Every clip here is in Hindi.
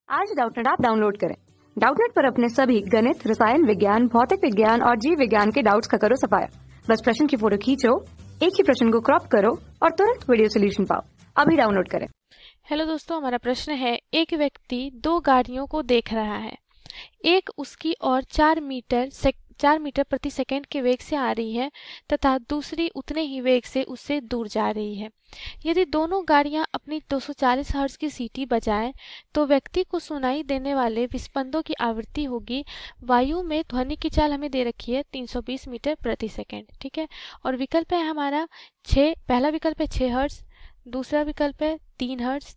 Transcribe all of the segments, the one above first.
आज डाउटनेट ऐप डाउनलोड करें। डाउटनेट पर अपने सभी गणित, रसायन विज्ञान, भौतिक विज्ञान और जीव विज्ञान के डाउट्स का करो सफाया। बस प्रश्न की फोटो खींचो, एक ही प्रश्न को क्रॉप करो और तुरंत वीडियो सोल्यूशन पाओ। अभी डाउनलोड करें। हेलो दोस्तों, हमारा प्रश्न है, एक व्यक्ति दो गाड़ियों को देख रहा है। एक उसकी ओर 4 मीटर प्रति सेकंड के वेग से आ रही है तथा दूसरी उतने ही वेग से उससे दूर जा रही है। यदि दोनों गाड़ियां अपनी 240 हर्ट्ज की सीटी बजाएं तो व्यक्ति को सुनाई देने वाले विस्पंदों की आवृत्ति होगी। वायु में ध्वनि की चाल हमें दे रखी है 320 मीटर प्रति सेकंड। ठीक है, और विकल्प है हमारा पहला विकल्प है 6 हर्ट्ज, दूसरा विकल्प है 3 हर्ट्ज,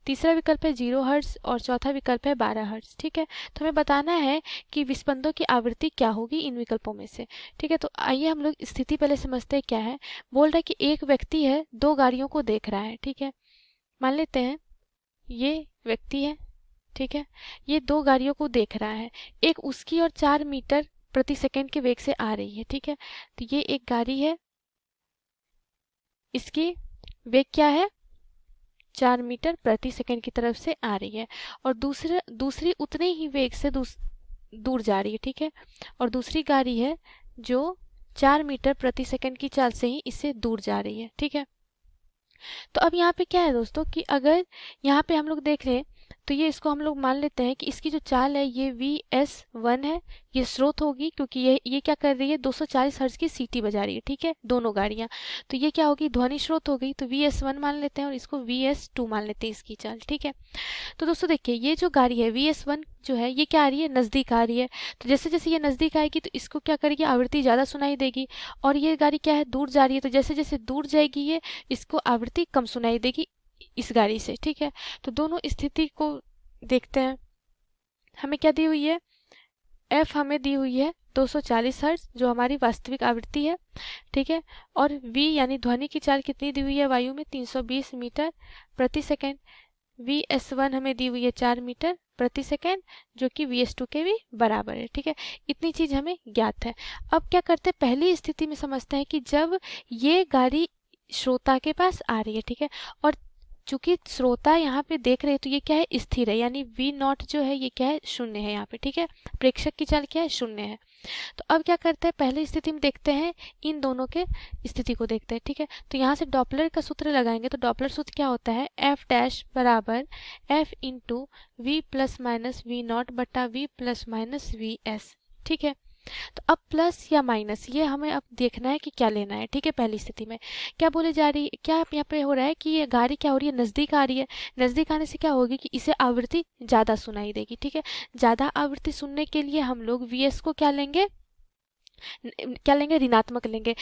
तीसरा विकल्प है 0 हर्ट्ज और चौथा विकल्प है 12 हर्ट्ज। ठीक है, तो हमें बताना है कि विस्पंदों की आवृत्ति क्या होगी इन विकल्पों में से। ठीक है, तो आइए हम लोग स्थिति पहले समझते हैं क्या है। बोल रहा है कि एक व्यक्ति है, दो गाड़ियों को देख रहा है। ठीक है, मान लेते हैं ये व्यक्ति है। ठीक है, ये दो गाड़ियों को देख रहा है। एक उसकी और 4 मीटर प्रति सेकंड के वेग से आ रही है। ठीक है, तो ये एक गाड़ी है, इसकी वेग क्या है 4 मीटर प्रति सेकंड की तरफ से आ रही है और दूसरी उतने ही वेग से दूर जा रही है। ठीक है, और दूसरी गाड़ी है जो 4 मीटर प्रति सेकंड की चाल से ही इससे दूर जा रही है। ठीक है, तो अब यहाँ पे क्या है दोस्तों कि अगर यहाँ पे हम लोग देख रहे हैं तो ये इसको हम लोग मान लेते हैं कि इसकी जो चाल है ये VS1 है, ये स्रोत होगी क्योंकि ये क्या कर रही है 240 हर्ट्ज की सीटी बजा रही है। ठीक है, दोनों गाड़ियां, तो ये क्या होगी ध्वनि स्रोत हो गई, तो VS1 मान लेते हैं और इसको VS2 मान लेते हैं इसकी चाल। ठीक है, तो दोस्तों देखिए ये जो गाड़ी है VS1 जो है ये क्या आ रही है नज़दीक आ रही है, तो जैसे जैसे ये नज़दीक आएगी तो इसको क्या करेगी आवृत्ति ज़्यादा सुनाई देगी। और ये गाड़ी क्या है दूर जा रही है, तो जैसे जैसे दूर जाएगी ये इसको आवृत्ति कम सुनाई देगी इस गाड़ी से। ठीक है, तो दोनों स्थिति को देखते हैं। हमें क्या दी हुई है, F हमें दी हुई है 240 हर्ट्ज जो हमारी वास्तविक आवृत्ति है। ठीक है, और V यानी ध्वनि की चाल कितनी दी हुई है वायु में 320 मीटर प्रति सेकंड। VS1 हमें दी हुई है 4 मीटर प्रति सेकंड जो कि VS2 के भी बराबर है। ठीक है, इतनी चीज हमें ज्ञात है। अब क्या करते हैं पहली स्थिति में समझते हैं कि जब ये गाड़ी श्रोता के पास आ रही है। ठीक है, और चूंकि श्रोता यहाँ पे देख रहे हैं तो ये क्या है स्थिर है, यानी V0 जो है ये क्या है शून्य है यहाँ पे। ठीक है, प्रेक्षक की चाल क्या है शून्य है। तो अब क्या करते हैं पहली स्थिति में देखते हैं इन दोनों के स्थिति को देखते हैं। ठीक है, तो यहाँ से डॉपलर का सूत्र लगाएंगे तो डॉपलर सूत्र क्या होता है F डैश बराबर F into V plus minus V0 बटा V प्लस माइनस VS। ठीक है, तो अब प्लस या माइनस ये हमें अब देखना है कि क्या लेना है। ठीक है, पहली स्थिति में क्या बोले जा रही है, क्या यहाँ पे हो रहा है कि ये गाड़ी क्या हो रही है नज़दीक आ रही है। नज़दीक आने से क्या होगी कि इसे आवृत्ति ज़्यादा सुनाई देगी। ठीक है, ज़्यादा आवृत्ति सुनने के लिए हम लोग VS को क्या लेंगे ऋणात्मक लेंगे।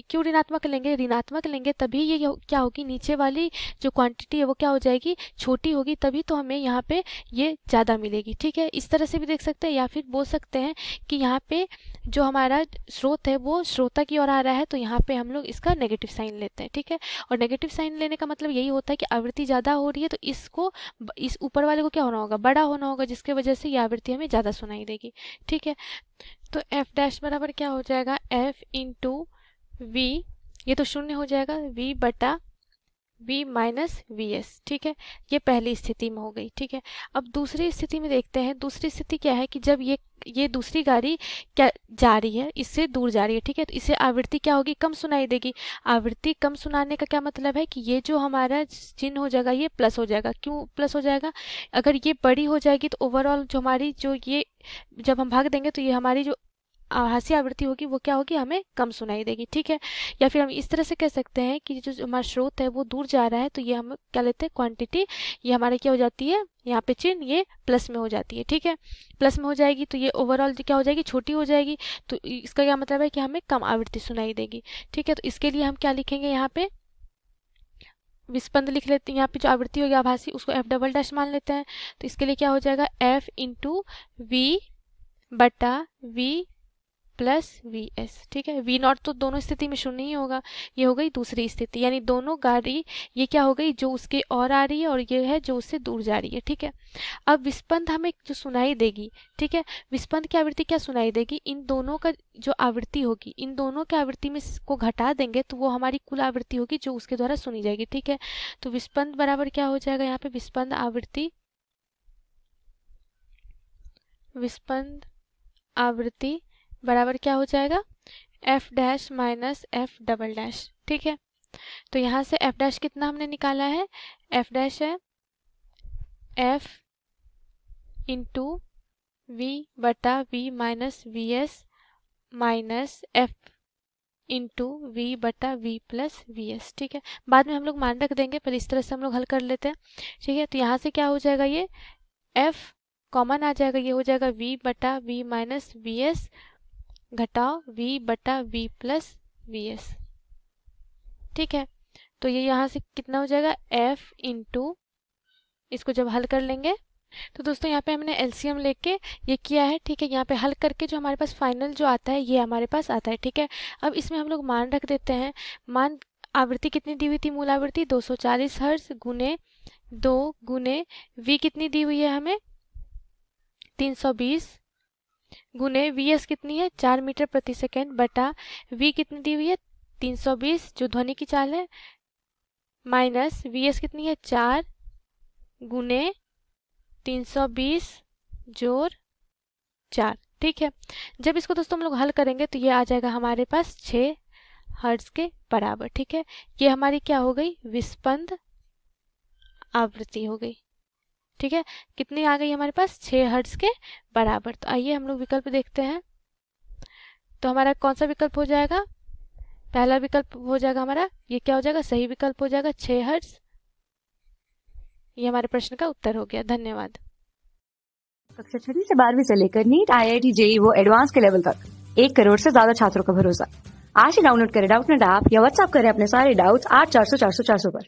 क्यों ऋणात्मक लेंगे, ऋणात्मक लेंगे तभी ये क्या होगी नीचे वाली जो क्वांटिटी है वो क्या हो जाएगी छोटी होगी, तभी तो हमें यहाँ पे ये ज़्यादा मिलेगी। ठीक है, इस तरह से भी देख सकते हैं या फिर बोल सकते हैं कि यहाँ पे जो हमारा स्रोत है वो श्रोता की ओर आ रहा है तो यहाँ पे हम लोग इसका नेगेटिव साइन लेते हैं। ठीक है, और नेगेटिव साइन लेने का मतलब यही होता है कि आवृत्ति ज़्यादा हो रही है तो इसको इस ऊपर वाले को क्या होना होगा बड़ा होना होगा, जिसकी वजह से ये आवृत्ति हमें ज़्यादा सुनाई देगी। ठीक है, तो F डैश बराबर क्या हो जाएगा F इंटू V, ये तो शून्य हो जाएगा V बटा V माइनस VS। ठीक है, ये पहली स्थिति में हो गई। ठीक है, अब दूसरी स्थिति में देखते हैं। दूसरी स्थिति क्या है कि जब ये दूसरी गाड़ी क्या जा रही है इससे दूर जा रही है। ठीक है, तो इससे आवृत्ति क्या होगी कम सुनाई देगी। आवृत्ति कम सुनाने का क्या मतलब है कि ये जो हमारा चिन्ह हो जाएगा ये प्लस हो जाएगा। क्यों प्लस हो जाएगा, अगर ये बड़ी हो जाएगी तो ओवरऑल जो हमारी जो ये जब हम भाग देंगे तो ये हमारी जो आभासी आवृत्ति होगी वो क्या होगी हमें कम सुनाई देगी। ठीक है, या फिर हम इस तरह से कह सकते हैं कि जो हमारा स्रोत है वो दूर जा रहा है तो ये हम क्या लेते हैं क्वांटिटी, ये हमारे क्या हो जाती है यहाँ पे चिन्ह ये प्लस में हो जाती है। ठीक है, प्लस में हो जाएगी तो ये ओवरऑल क्या हो जाएगी छोटी हो जाएगी, तो इसका क्या मतलब है कि हमें कम आवृत्ति सुनाई देगी। ठीक है, तो इसके लिए हम क्या लिखेंगे यहाँ पे विस्पंद लिख लेते हैं। यहाँ पे जो आवृत्ति होगी आभासी उसको F डबल डैश मान लेते हैं, तो इसके लिए क्या हो जाएगा F इंटू V बटा V प्लस VS। ठीक है, V0 तो दोनों स्थिति में शून्य ही होगा, ये हो गई दूसरी स्थिति, यानी दोनों गाड़ी ये क्या हो गई जो उसके और आ रही है और ये है जो उससे दूर जा रही है। ठीक है, अब विस्पंद हमें जो सुनाई देगी, ठीक है, विस्पंद की आवृत्ति क्या सुनाई देगी, इन दोनों का जो आवृत्ति होगी इन दोनों की आवृत्ति में को घटा देंगे तो वो हमारी कुल आवृत्ति होगी जो उसके द्वारा सुनी जाएगी। ठीक है, तो विस्पंद बराबर क्या हो जाएगा यहाँ पे विस्पंद आवृत्ति विस्पंद आवृत्ति बराबर क्या हो जाएगा, F dash minus F double dash. ठीक है, तो यहाँ से एफ डैश कितना हमने निकाला है, एफ डैश है एफ इंटू वी बटा V minus V S minus F into V बटा वी प्लस वी एस। ठीक है, बाद में हम लोग मान रख देंगे, पर इस तरह से हम लोग हल कर लेते हैं। ठीक है, तो यहाँ से क्या हो जाएगा, ये एफ कॉमन आ जाएगा, ये हो जाएगा वी बटा वी माइनस वी एस घटाओ वी बटा वी प्लस वी एस। ठीक है, तो ये यहाँ से कितना हो जाएगा, एफ इंटू, इसको जब हल कर लेंगे तो दोस्तों यहाँ पे हमने एलसीएम लेके ये किया है। ठीक है, यहाँ पे हल करके जो हमारे पास फाइनल जो आता है ये हमारे पास आता है। ठीक है, अब इसमें हम लोग मान रख देते हैं। मान आवृत्ति कितनी दी हुई थी, मूल आवृत्ति 240 हर्ट्ज गुने 2 गुने वी कितनी दी हुई है हमें 320 गुने वी एस कितनी है 4 मीटर प्रति सेकेंड बटा वी कितनी दी हुई है 320 जो ध्वनि की चाल है माइनस वी एस कितनी है 4 गुने 320 जोड़ 4। ठीक है, जब इसको दोस्तों हम लोग हल करेंगे तो ये आ जाएगा हमारे पास 6 हर्ट्ज के बराबर। ठीक है, ये हमारी क्या हो गई, विस्पंद आवृत्ति हो गई। ठीक है, कितनी आ गई हमारे पास 6 हर्ट्ज के बराबर। तो आइए हम लोग विकल्प देखते हैं। तो हमारा कौन सा विकल्प हो जाएगा, पहला विकल्प हो जाएगा हमारा, ये क्या हो जाएगा, सही विकल्प हो जाएगा 6 हर्ट्ज। ये हमारे प्रश्न का उत्तर हो गया। धन्यवाद। कक्षा 6वीं से 12वीं से लेकर नीट, IIT, JEE वो एडवांस के लेवल तक 1 करोड़ से ज्यादा छात्रों का भरोसा। आज ही डाउनलोड करें डाउटनेट ऐप या व्हाट्सएप करें अपने सारे डाउट्स 8400 400 400 पर।